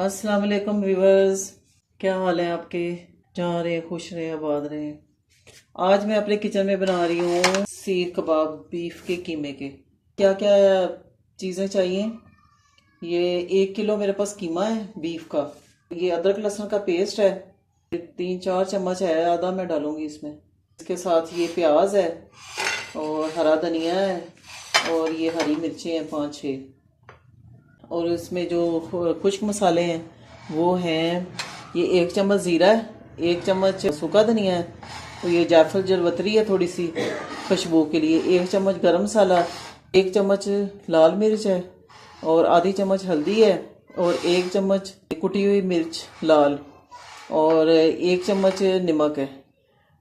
अस्सलाम वालेकुम व्यूवर्स, क्या हाल है आपके। जहाँ रहे खुश रहे आबाद रहे। आज मैं अपने किचन में बना रही हूँ सीख कबाब बीफ के कीमे के। क्या क्या चीज़ें चाहिए। ये 1 किलो मेरे पास कीमा है बीफ का। ये अदरक लहसुन का पेस्ट है, 3-4 चम्मच है, आधा मैं डालूंगी इसमें। इसके साथ ये प्याज है और हरा धनिया है और ये हरी मिर्चें हैं 5-6। और इसमें जो खुश्क मसाले हैं वो हैं, ये 1 चम्मच ज़ीरा है, 1 चम्मच सूखा धनिया है, तो ये जायफल जरवतरी है थोड़ी सी खुशबू के लिए, 1 चम्मच गरम मसाला, 1 चम्मच लाल मिर्च है और आधी चम्मच हल्दी है और 1 चम्मच कुटी हुई मिर्च लाल और 1 चम्मच नमक है।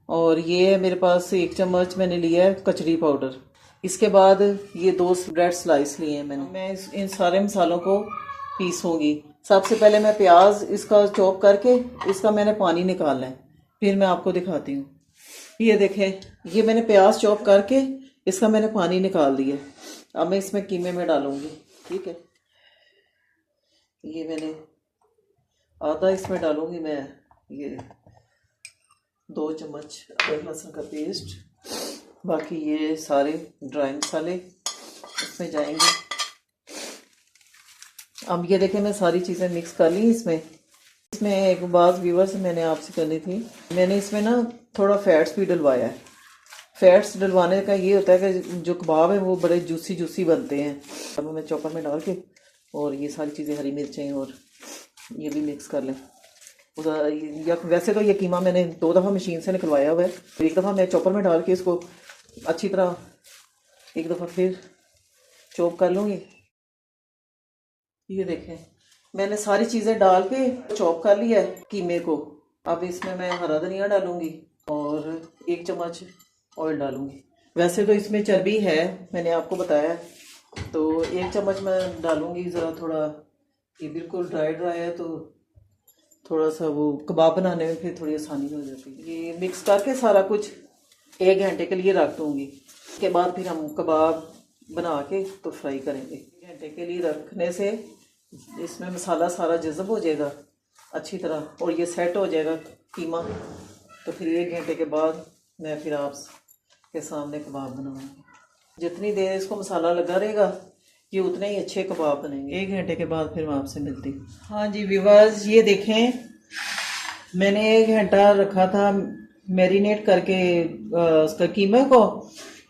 और ये है मेरे पास 1 चम्मच मैंने लिया है कचरी पाउडर। इसके बाद ये 2 ब्रेड स्लाइस लिए हैं मैंने। मैं इन सारे मसालों को पीसूंगी। सबसे पहले मैं प्याज इसका चॉप करके इसका मैंने पानी निकालना है, फिर मैं आपको दिखाती हूँ। ये देखें, ये मैंने प्याज चॉप करके इसका मैंने पानी निकाल दिया। अब मैं इसमें कीमे में डालूंगी। ठीक है, ये मैंने आधा इसमें डालूंगी मैं, ये 2 चम्मच अदरक लहसुन का पेस्ट। बाकी ये सारे ड्राई मसाले इसमें जाएंगे। अब ये देखें, मैं सारी चीज़ें मिक्स कर ली इसमें एक बात व्यूअर्स मैंने आपसे करनी थी। मैंने इसमें ना थोड़ा फैट्स भी डलवाया है। फैट्स डलवाने का ये होता है कि जो कबाब है वो बड़े जूसी जूसी बनते हैं। अब मैं चॉपर में डाल के और ये सारी चीज़ें हरी मिर्चें और ये भी मिक्स कर लें। वैसे तो ये कीमा मैंने 2 दफ़ा मशीन से निकलवाया हुआ है, तो एक दफ़ा मैं चॉपर में डाल के इसको अच्छी तरह एक दफ़ा फिर चॉप कर लूँगी। ये देखें, मैंने सारी चीज़ें डाल के चॉप कर लिया है कीमे को। अब इसमें मैं हरा धनिया डालूँगी और 1 चम्मच ऑयल डालूँगी। वैसे तो इसमें चर्बी है, मैंने आपको बताया, तो 1 चम्मच मैं डालूँगी। ज़रा थोड़ा ये बिल्कुल ड्राई है तो थोड़ा सा वो कबाब बनाने में फिर थोड़ी आसानी हो जाती है। ये मिक्स करके सारा कुछ 1 घंटे के लिए रख दूँगी। उसके बाद फिर हम कबाब बना के तो फ्राई करेंगे। 1 घंटे के लिए रखने से इसमें मसाला सारा जज़ब हो जाएगा अच्छी तरह और ये सेट हो जाएगा कीमा। तो फिर 1 घंटे के बाद मैं फिर आपके सामने कबाब बनाऊँगी। जितनी देर इसको मसाला लगा रहेगा ये उतने ही अच्छे कबाब बनेंगे। 1 घंटे के बाद फिर मैं आपसे मिलती हूँ। हाँ जी व्यूअर्स, ये देखें, मैंने 1 घंटा रखा था मैरिनेट करके उसका कीमे को।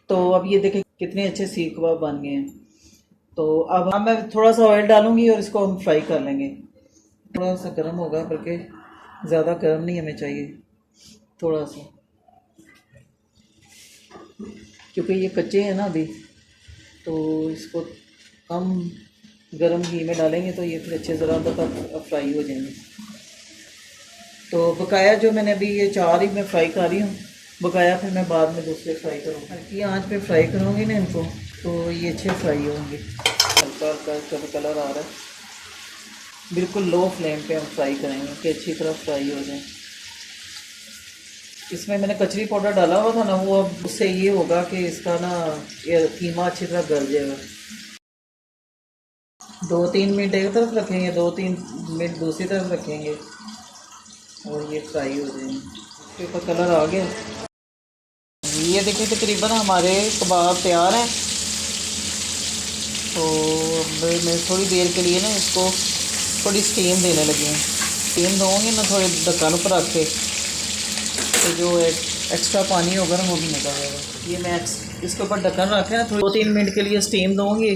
तो अब ये देखें कितने अच्छे सीख कबाब बन गए हैं। तो अब मैं थोड़ा सा ऑयल डालूंगी और इसको हम फ्राई कर लेंगे। थोड़ा सा गर्म होगा, बल्कि ज़्यादा गर्म नहीं हमें चाहिए, थोड़ा सा, क्योंकि ये कच्चे हैं ना अभी, तो इसको हम गरम घी में डालेंगे तो ये फिर अच्छे ज़रा तक फ्राई हो जाएंगे। तो बकाया जो मैंने अभी ये 4 ही मैं फ्राई कर रही हूँ, बकाया फिर मैं बाद में दूसरे फ्राई करूँगी। हल्की आंच पे फ्राई करूँगी ना इनको, तो ये अच्छे फ्राई होंगे। हल्का हल्का कलर आ रहा है, बिल्कुल लो फ्लेम पे हम फ्राई करेंगे कि अच्छी तरह फ्राई हो जाए। इसमें मैंने कचरी पाउडर डाला हुआ था ना, वो अब उससे ये होगा कि इसका ना ये कीमा अच्छी तरह गल जाएगा। 2-3 मिनट एक तरफ रखेंगे, 2-3 मिनट दूसरी तरफ रखेंगे और ये फ्राई हो जाएंगे। इसका कलर आ गया। ये देखिए तकरीबन हमारे कबाब तैयार हैं। तो मैं थोड़ी देर के लिए ना इसको थोड़ी स्टीम देने लगी हूँ। स्टीम दूँगी ना थोड़े ढक्कन ऊपर रख के, तो जो एक्स्ट्रा पानी होगा ना वो भी निकल जाएगा। ये मैं इसके ऊपर ढक्कन रख के ना 2-3 मिनट के लिए स्टीम दूँगी,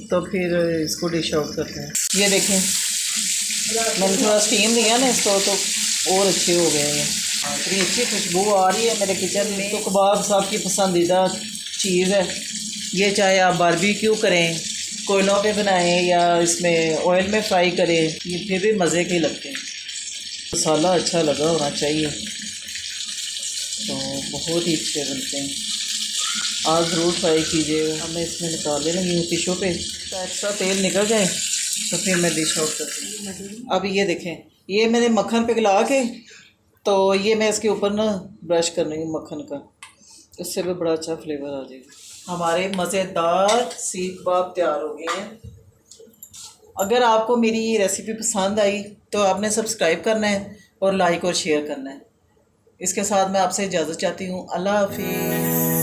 तो फिर इसको डिश आउट करते हैं। ये देखें, मैंने थोड़ा स्टीम दिया ना इसको, तो और अच्छे हो गए हैं। इतनी अच्छी खुशबू आ रही है मेरे किचन में। तो कबाब सबकी पसंदीदा चीज़ है। ये चाहे आप बारबेक्यू करें, कोयलों पे बनाएं या इसमें ऑयल में फ्राई करें, ये फिर भी मज़े के लगते हैं। मसाला अच्छा लगा होना चाहिए, तो बहुत ही अच्छे बनते हैं। आप ज़रूर ट्राई कीजिएगा। अब मैं इसमें निकाल लूँगी टिशू पे, तो एक्स्ट्रा तेल निकल जाए तो फिर मैं डिश आउट करती हूँ। अब ये देखें, ये मैंने मक्खन पिघला के, तो ये मैं इसके ऊपर ना ब्रश कर रही हूँ मक्खन का, इससे भी बड़ा अच्छा फ्लेवर आ जाएगा। हमारे मज़ेदार सीख कबाब तैयार हो गए हैं। अगर आपको मेरी ये रेसिपी पसंद आई तो आपने सब्सक्राइब करना है और लाइक और शेयर करना है। इसके साथ मैं आपसे इजाज़त चाहती हूँ। अल्लाह हाफिज़।